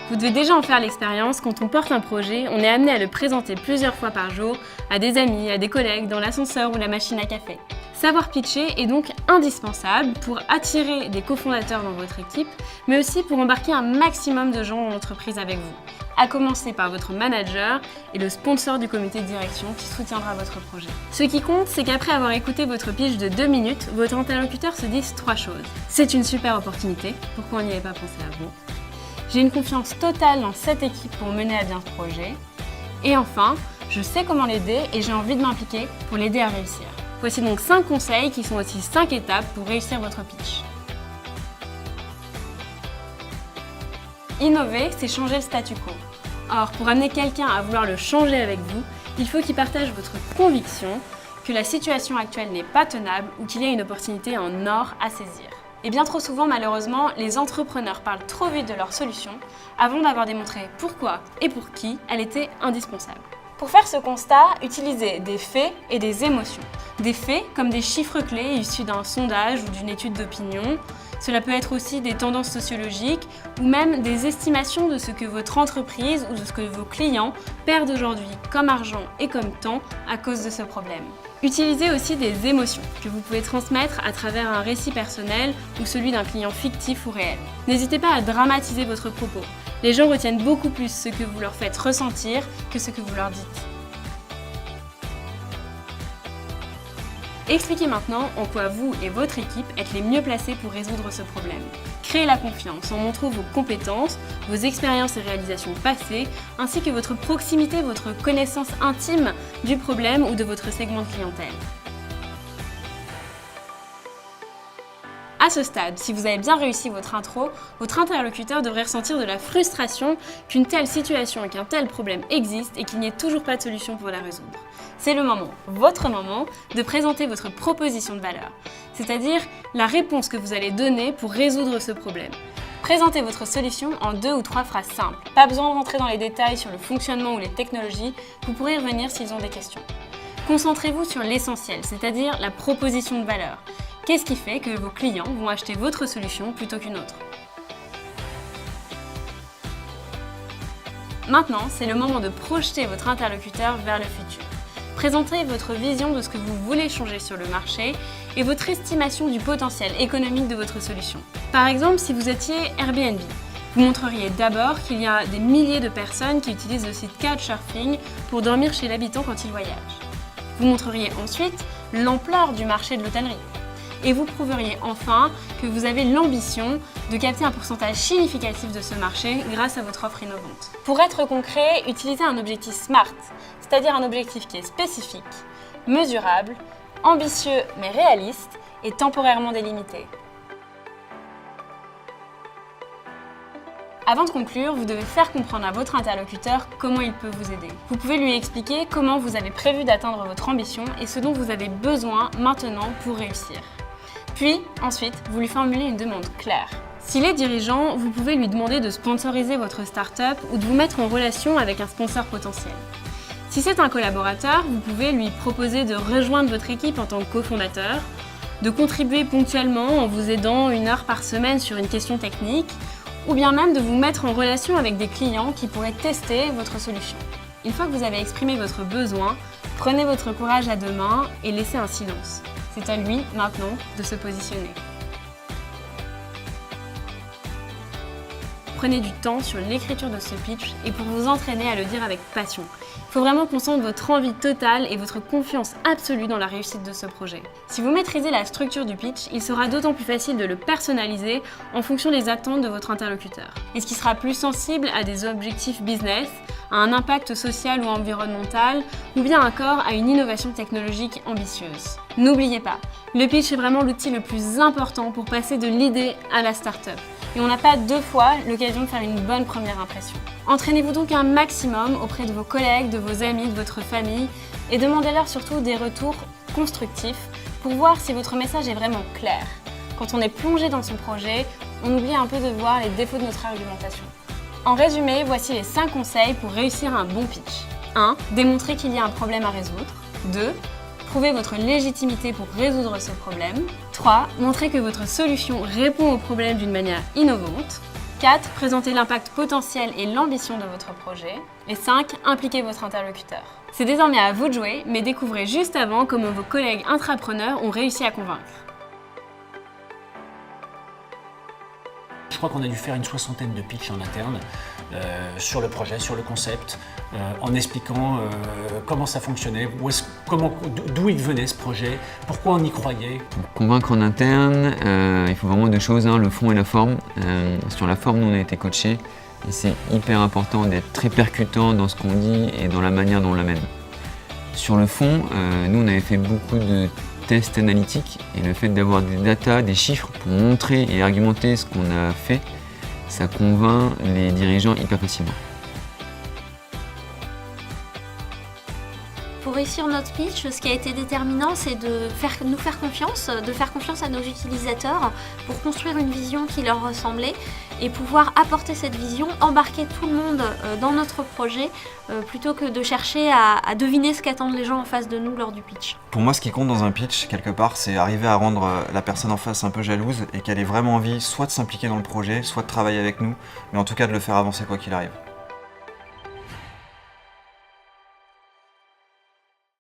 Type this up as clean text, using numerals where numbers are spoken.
Vous devez déjà en faire l'expérience, quand on porte un projet, on est amené à le présenter plusieurs fois par jour à des amis, à des collègues, dans l'ascenseur ou la machine à café. Savoir pitcher est donc indispensable pour attirer des cofondateurs dans votre équipe, mais aussi pour embarquer un maximum de gens dans l'entreprise avec vous, à commencer par votre manager et le sponsor du comité de direction qui soutiendra votre projet. Ce qui compte, c'est qu'après avoir écouté votre pitch de 2 minutes, votre interlocuteur se dise 3 choses. C'est une super opportunité, pourquoi on n'y avait pas pensé avant? J'ai une confiance totale dans cette équipe pour mener à bien ce projet. Et enfin, je sais comment l'aider et j'ai envie de m'impliquer pour l'aider à réussir. Voici donc 5 conseils qui sont aussi 5 étapes pour réussir votre pitch. Innover, c'est changer le statu quo. Or, pour amener quelqu'un à vouloir le changer avec vous, il faut qu'il partage votre conviction que la situation actuelle n'est pas tenable ou qu'il y a une opportunité en or à saisir. Et bien trop souvent, malheureusement, les entrepreneurs parlent trop vite de leur solution avant d'avoir démontré pourquoi et pour qui elle était indispensable. Pour faire ce constat, utilisez des faits et des émotions. Des faits comme des chiffres clés issus d'un sondage ou d'une étude d'opinion. Cela peut être aussi des tendances sociologiques ou même des estimations de ce que votre entreprise ou de ce que vos clients perdent aujourd'hui comme argent et comme temps à cause de ce problème. Utilisez aussi des émotions que vous pouvez transmettre à travers un récit personnel ou celui d'un client fictif ou réel. N'hésitez pas à dramatiser votre propos. Les gens retiennent beaucoup plus ce que vous leur faites ressentir que ce que vous leur dites. Expliquez maintenant en quoi vous et votre équipe êtes les mieux placés pour résoudre ce problème. Créez la confiance en montrant vos compétences, vos expériences et réalisations passées, ainsi que votre proximité, votre connaissance intime du problème ou de votre segment de clientèle. À ce stade, si vous avez bien réussi votre intro, votre interlocuteur devrait ressentir de la frustration qu'une telle situation et qu'un tel problème existe et qu'il n'y ait toujours pas de solution pour la résoudre. C'est le moment, votre moment, de présenter votre proposition de valeur, c'est-à-dire la réponse que vous allez donner pour résoudre ce problème. Présentez votre solution en 2 ou 3 phrases simples. Pas besoin de rentrer dans les détails sur le fonctionnement ou les technologies, vous pourrez y revenir s'ils ont des questions. Concentrez-vous sur l'essentiel, c'est-à-dire la proposition de valeur. Qu'est-ce qui fait que vos clients vont acheter votre solution plutôt qu'une autre? Maintenant, c'est le moment de projeter votre interlocuteur vers le futur. Présentez votre vision de ce que vous voulez changer sur le marché et votre estimation du potentiel économique de votre solution. Par exemple, si vous étiez Airbnb, vous montreriez d'abord qu'il y a des milliers de personnes qui utilisent le site Couchsurfing pour dormir chez l'habitant quand il voyage. Vous montreriez ensuite l'ampleur du marché de l'hôtellerie. Et vous prouveriez enfin que vous avez l'ambition de capter un pourcentage significatif de ce marché grâce à votre offre innovante. Pour être concret, utilisez un objectif SMART, c'est-à-dire un objectif qui est spécifique, mesurable, ambitieux mais réaliste et temporairement délimité. Avant de conclure, vous devez faire comprendre à votre interlocuteur comment il peut vous aider. Vous pouvez lui expliquer comment vous avez prévu d'atteindre votre ambition et ce dont vous avez besoin maintenant pour réussir. Puis, ensuite, vous lui formulez une demande claire. S'il est dirigeant, vous pouvez lui demander de sponsoriser votre start-up ou de vous mettre en relation avec un sponsor potentiel. Si c'est un collaborateur, vous pouvez lui proposer de rejoindre votre équipe en tant que cofondateur, de contribuer ponctuellement en vous aidant 1 heure par semaine sur une question technique, ou bien même de vous mettre en relation avec des clients qui pourraient tester votre solution. Une fois que vous avez exprimé votre besoin, prenez votre courage à 2 mains et laissez un silence. C'est à lui, maintenant, de se positionner. Prenez du temps sur l'écriture de ce pitch et pour vous entraîner à le dire avec passion. Il faut vraiment qu'on sente votre envie totale et votre confiance absolue dans la réussite de ce projet. Si vous maîtrisez la structure du pitch, il sera d'autant plus facile de le personnaliser en fonction des attentes de votre interlocuteur. Et ce qui sera plus sensible à des objectifs business, à un impact social ou environnemental, ou bien encore à une innovation technologique ambitieuse. N'oubliez pas, le pitch est vraiment l'outil le plus important pour passer de l'idée à la start-up. Et on n'a pas 2 fois l'occasion de faire une bonne première impression. Entraînez-vous donc un maximum auprès de vos collègues, de vos amis, de votre famille et demandez-leur surtout des retours constructifs pour voir si votre message est vraiment clair. Quand on est plongé dans son projet, on oublie un peu de voir les défauts de notre argumentation. En résumé, voici les 5 conseils pour réussir un bon pitch. 1. Démontrer qu'il y a un problème à résoudre. 2. Prouver votre légitimité pour résoudre ce problème. 3. Montrer que votre solution répond au problème d'une manière innovante. 4. Présenter l'impact potentiel et l'ambition de votre projet. Et 5. Impliquer votre interlocuteur. C'est désormais à vous de jouer, mais découvrez juste avant comment vos collègues intrapreneurs ont réussi à convaincre. Je crois qu'on a dû faire une 60aine de pitchs en interne sur le projet, sur le concept, en expliquant comment ça fonctionnait, d'où il venait ce projet, pourquoi on y croyait. Pour convaincre en interne, il faut vraiment deux choses, le fond et la forme. Sur la forme, nous on a été coachés et c'est hyper important d'être très percutant dans ce qu'on dit et dans la manière dont on l'amène. Sur le fond, nous on avait fait beaucoup de tests analytiques et le fait d'avoir des datas, des chiffres pour montrer et argumenter ce qu'on a fait, ça convainc les dirigeants hyper facilement. Pour réussir notre pitch, ce qui a été déterminant, c'est de nous faire confiance, de faire confiance à nos utilisateurs pour construire une vision qui leur ressemblait et pouvoir apporter cette vision, embarquer tout le monde dans notre projet plutôt que de chercher à deviner ce qu'attendent les gens en face de nous lors du pitch. Pour moi, ce qui compte dans un pitch, quelque part, c'est arriver à rendre la personne en face un peu jalouse et qu'elle ait vraiment envie soit de s'impliquer dans le projet, soit de travailler avec nous, mais en tout cas de le faire avancer quoi qu'il arrive.